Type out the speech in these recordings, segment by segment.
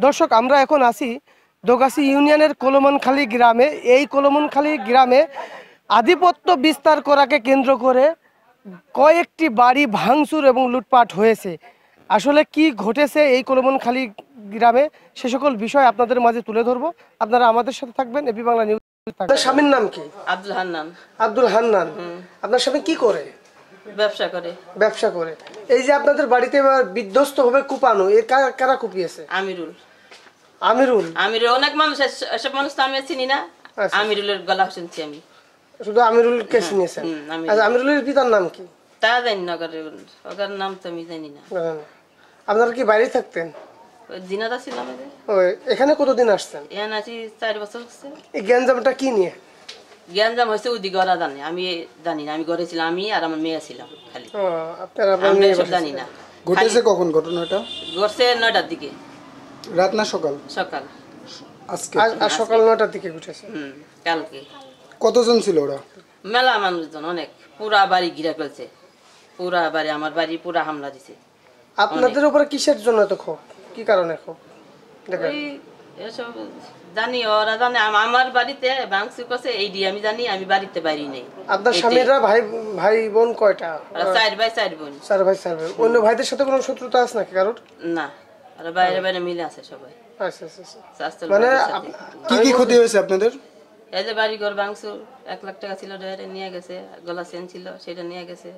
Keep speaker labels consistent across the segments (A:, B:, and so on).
A: দর্শক আমরা এখন আছি দোগাছি ইউনিয়নের কলমনখালী গ্রামে। এই কলমনখালী গ্রামে আধিপত্য বিস্তার করাকে কেন্দ্র করে কয়েকটি বাড়ি ভাঙচুর এবং লুটপাট হয়েছে। আসলে কি ঘটেছে এই কলমনখালী গ্রামে সে সকল বিষয় আপনাদের মাঝে তুলে ধরবো। আপনারা আমাদের সাথে থাকবেন, এপি বাংলা নিউজ। আপনার স্বামীর নাম কি?
B: আব্দুল হান্নান।
A: আব্দুল হান্নান। আপনার স্বামী কি করে?
B: ব্যবসা করে।
A: ব্যবসা করে। এই যে আপনাদের বাড়িতে বিধ্বস্ত হবে কুপানো, এ কারা কুপিয়েছে?
B: আমিরুল।
A: আমিরুল?
B: আমিরুল অনেক মানুষ, এসব মানুষ তো আমি চিনি না। আমিরুলের গলা শুনছি আমি।
A: শুধু আমিরুল কে চিনেছেন? আচ্ছা, আমিরুলের পিতার নাম কি? তা
B: জানি না, ওর নাম তো আমি জানি না।
A: আপনারা কি বাইরে থাকতেন?
B: জিনাদা ছিলাম।
A: এখানে কতদিন আসছেন?
B: এখানে আছি 4 বছর হচ্ছে।
A: এই গ্যাঞ্জামটা কি নিয়ে?
B: গ্যাঞ্জাম হয়েছে ওদিকে, ওরা জানে, আমি জানি না। আমি ঘরে ছিলাম, আমি আর আমার মেয়ে ছিলাম খালি।
A: আপনারা
B: জানি না।
C: ঘটেছে কখন ঘটনাটা?
B: ঘটছে 9টার দিকে।
C: রাত না সকাল?
B: সকাল।
C: আজকে
A: সকাল 9টার দিকে ঘটেছে।
B: কালকে।
C: কতজন ছিল ওরা?
B: মেলা মানুষজন, অনেক। পুরা বাড়ি ঘিরে ফেলছে, পুরা বাড়ি, আমার বাড়ি পুরা হামলা দিছে।
A: আপনাদের উপরে কিসের জন্য তো ক্ষোভ? কি কারণে ক্ষোভ?
B: এসব জানি, ওরা জানে। আমার বাড়িতে ভাঙচুর করছে এই দিয়ে আমি জানি, আমি বাড়িতে বাইরে নেই।
A: আপনার স্বামীরা ভাই বোন কয়টা?
B: 4 ভাই 4 বোন।
A: 4 ভাই 4 বোন। অন্য ভাইদের সাথে কোনো শত্রুতা আছে নাকি কারোর?
B: না, ওরা বাইরে বাইরে মিলে আছে সবাই।
A: আচ্ছা আচ্ছা। মানে
C: কি কি ক্ষতি হয়েছে আপনাদের?
B: এই যে বাড়ি ঘর ভাঙচুর, 1 লাখ টাকা ছিল ডয়ারে নিয়ে গেছে, গলা চেন ছিল সেটা নিয়ে গেছে।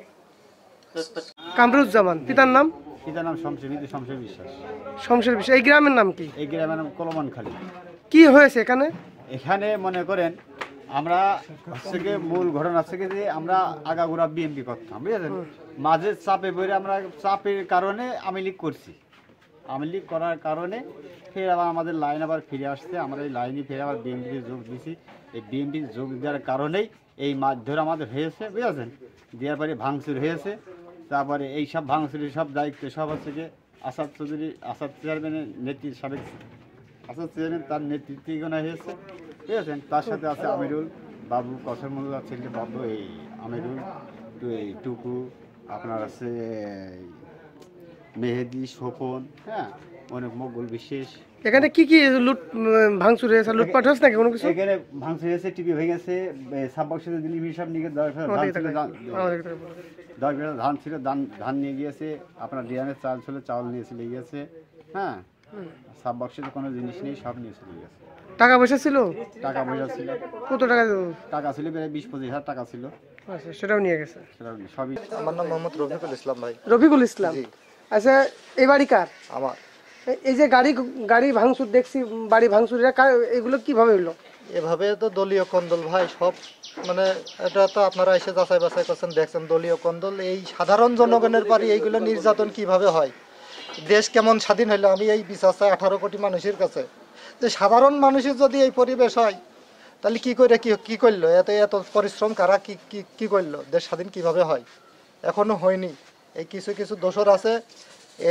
A: কামরুজ্জামান। পিতার নাম?
D: পিতার নাম শমশের বিশ্বাস।
A: শমশের বিশ্বাস। এই গ্রামের নাম কি?
D: এই গ্রামের নাম কলমনখালী।
A: কি হয়েছে এখানে?
D: এখানে মনে করেন আমরা হচ্ছে কি মূল ঘটনা হচ্ছে কি যে আমরা আগাগোড়া বিএনপি করতাম, বুঝলেন। মাঝে চাপে পড়ে আমরা চাপের কারণে আমি লীগ করছি। আমি লীগ করার কারণে ফের আবার আমাদের লাইন আবার ফিরে আসছে। আমরা এই লাইনে ফিরে আবার বিএনপিতে যোগ দিয়েছি। এই বিএনপি যোগ দেওয়ার কারণেই এই মাছ ধরে আমাদের হয়েছে, বুঝেছেন। দেওয়ার পরে ভাঙচুর হয়েছে। তারপরে এই সব ভাঙচুরের সব দায়িত্ব সব হচ্ছে কি আসাদ চৌধুরী, আসাদ চেয়ারম্যানের নেতৃত্ব, সাবেক আসাদ চেয়ারম্যান তার নেতৃত্বে হয়েছে, বুঝেছেন। তার সাথে আছে আমিরুল বাবু, কসর মোল্লা ছেলে বাবু, এই আমিরুল, এই টুকু, আপনার আছে মেহেদি, স্বপন, হ্যাঁ, অনেক মকবুল বিশেষ।
A: এখানে কি কি ভাঙচুর হয়েছে, লুটপাট হয়েছে নাকি কোনো কিছু?
D: এখানে ভাঙচুর হয়েছে, টিভি হয়ে গেছে, সাববক্সে দিল্লি সব নিয়ে 10 বিঘা ধান ছিল, ধান নিয়ে গিয়েছে। আপনার ডিয়ানের চাল ছিল, চাউল নিয়ে চলে গিয়েছে, হ্যাঁ। সাববক্সে কোনো জিনিস নেই, সব নিয়ে চলে গেছে।
A: টাকা পয়সা ছিল?
D: টাকা পয়সা ছিল।
A: কত টাকা?
D: টাকা ছিল প্রায় 20-25 হাজার টাকা ছিল।
A: আচ্ছা, সেটাও নিয়ে গেছে।
D: সেটাও সবই।
E: আমার নাম মোহাম্মদ রফিকুল ইসলাম। ভাই
A: রফিকুল ইসলাম। আচ্ছা, এই বাড়ি কার?
E: আমার।
A: এই যে গাড়ি ভাঙচুর দেখছি, বাড়ি ভাঙচুর, এগুলো কিভাবে হলো?
E: এভাবে তো দলীয় কন্দল ভাই, সব মানে এটা তো আপনারা এসে যাচাই বাছাই করছেন, দেখছেন দলীয় কন্দল। এই সাধারণ জনগণের বাড়ি এইগুলো নির্যাতন কিভাবে হয়? দেশ কেমন স্বাধীন হইলো? আমি এই বিচার চাই 18 কোটি মানুষের কাছে, যে সাধারণ মানুষের যদি এই পরিবেশ হয় তাহলে কি করে কি করলো? এত পরিশ্রম কারা কি করলো? দেশ স্বাধীন কিভাবে হয়? এখনো হয়নি। এই কিছু দোষর আছে,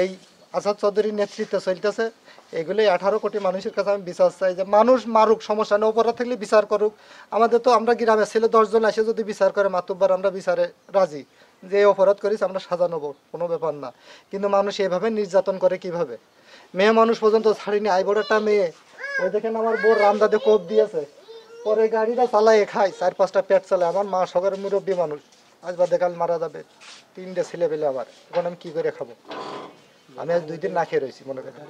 E: এই আসাদ চৌধুরীর নেতৃত্বে চলতেছে। এগুলোই 18 কোটি মানুষের কাছে আমি বিচার চাই, যে মানুষ মারুক, সমস্যা নেই, অপরাধ থাকলে বিচার করুক। আমাদের তো, আমরা গ্রামে ছেলে 10 জন এসে যদি বিচার করে মাতুব্বার, আমরা বিচারে রাজি, যে অপরাধ করিস আমরা সাজা নেবো, কোনো ব্যাপার না। কিন্তু মানুষ এভাবে নির্যাতন করে কিভাবে? মেয়ে মানুষ পর্যন্ত ছাড়িনি। আই বড় একটা মেয়ে, ওই দেখেন আমার বোর রামদাদে কোপ দিয়েছে, পরে গাড়িটা চালায় খায়, 4-5টা পেট চালায়। আমার মা সবার মুরব্বী মানুষ, আজ বাদে কাল মারা যাবে, 3টে ছেলে পেলে আবার, এখন আমি কি করে খাবো? আমি আজ 2 দিন না খেয়ে রয়েছি, মনে করেন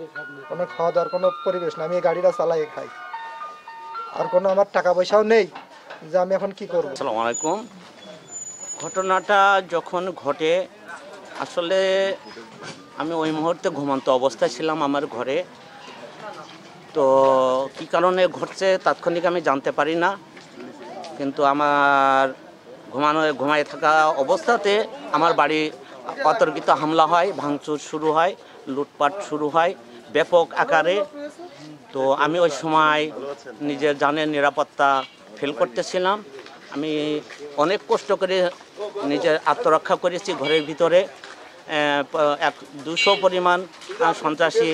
E: কোনো খাওয়া দাওয়ার কোনো পরিবেশ না। আমি এই গাড়িটা চালাই খাই, আর কোনো আমার টাকা পয়সাও নেই, যে আমি এখন কি করবো।
F: আসসালামু আলাইকুম। ঘটনাটা যখন ঘটে, আসলে আমি ওই মুহূর্তে ঘুমন্ত অবস্থায় ছিলাম আমার ঘরে। তো কী কারণে ঘটছে তাৎক্ষণিক আমি জানতে পারি না, কিন্তু আমার ঘুমায় থাকা অবস্থাতে আমার বাড়ি অতর্কিত হামলা হয়, ভাঙচুর শুরু হয়, লুটপাট শুরু হয় ব্যাপক আকারে। তো আমি ওই সময় নিজের জানের নিরাপত্তা ফিল করতেছিলাম। আমি অনেক কষ্ট করে নিজের আত্মরক্ষা করেছি ঘরের ভিতরে। 200 পরিমাণ সন্ত্রাসী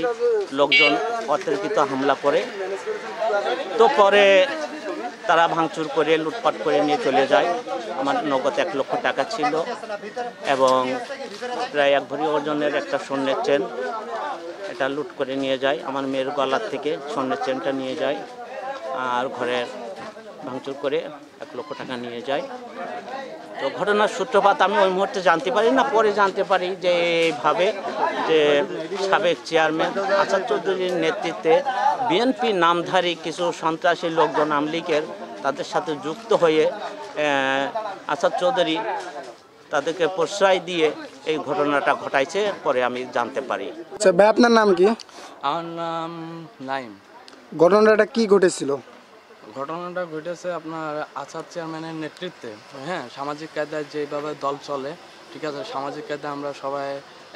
F: লোকজন অতর্কিত হামলা করে, তো পরে তারা ভাঙচুর করে লুটপাট করে নিয়ে চলে যায়। আমার নগদ 1 লক্ষ টাকা ছিল এবং প্রায় 1 ভরি ওজনের একটা স্বর্ণের চেন এটা লুট করে নিয়ে যায়। আমার মেয়ের গলার থেকে স্বর্ণের চেনটা নিয়ে যায়, আর ঘরের ভাঙচুর করে 1 লক্ষ টাকা নিয়ে যায়। তো ঘটনার সূত্রপাত আমি ওই মুহূর্তে জানতে পারি না, পরে জানতে পারি যে এইভাবে যে সাবেক চেয়ারম্যান আসাদ চৌধুরীর নেতৃত্বে বিএনপি নামধারী কিছু সন্ত্রাসী লোকজন আওয়ামী লীগের তাদের সাথে যুক্ত হয়ে আসাদ চৌধুরী তাদেরকে প্রশ্রয় দিয়ে এই ঘটনাটা ঘটাইছে, পরে আমি জানতে পারি।
C: আচ্ছা ভাই, আপনার নাম কি?
G: আমার নাম নাইম।
C: ঘটনাটা কি ঘটেছিল?
G: ঘটনাটা ঘটেছে আপনার আসাদ চেয়ারম্যানের নেতৃত্বে, হ্যাঁ, সামাজিক কায়দায় যেভাবে দল চলে, ঠিক আছে, সামাজিক কায়দায় আমরা সবাই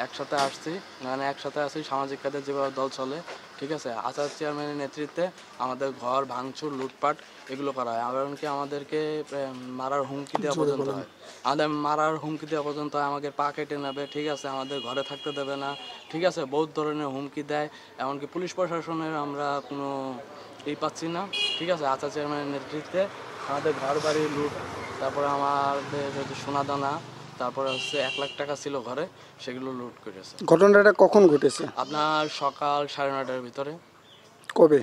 G: একসাথে আসছি, মানে একসাথে আছি, সামাজিক কায়দায় যেভাবে দল চলে, ঠিক আছে, আসাদ চেয়ারম্যানের নেতৃত্বে আমাদের ঘর ভাঙচুর, লুটপাট এগুলো করা হয়। এমনকি আমাদেরকে মারার হুমকি দেওয়া পর্যন্ত হয়, আমাদের মারার হুমকি দেওয়া পর্যন্ত হয়, আমাদের পা কেটে নেবে, ঠিক আছে, আমাদের ঘরে থাকতে দেবে না, ঠিক আছে, বহুত ধরনের হুমকি দেয়। এমনকি পুলিশ প্রশাসনের আমরা কোনো পাচ্ছি না, ঠিক আছে। আসাদ চেয়ারম্যানের নেতৃত্বে আমাদের ঘর বাড়ি লুট, তারপরে আমাদের সোনা দানা, তারপরে হচ্ছে 1 লাখ টাকা ছিল ঘরে, সেগুলো লুট করেছে।
C: ঘটনাটা কখন ঘটেছে?
G: আপনার সকাল 9:30টার ভিতরে।
C: কবে?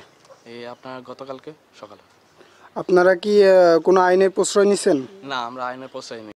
G: এই আপনার গতকালকে সকালে।
C: আপনারা কি কোনো আইনের প্রশ্রয় নিছেন?
G: না, আমরা আইনের প্রশ্রয় নিই।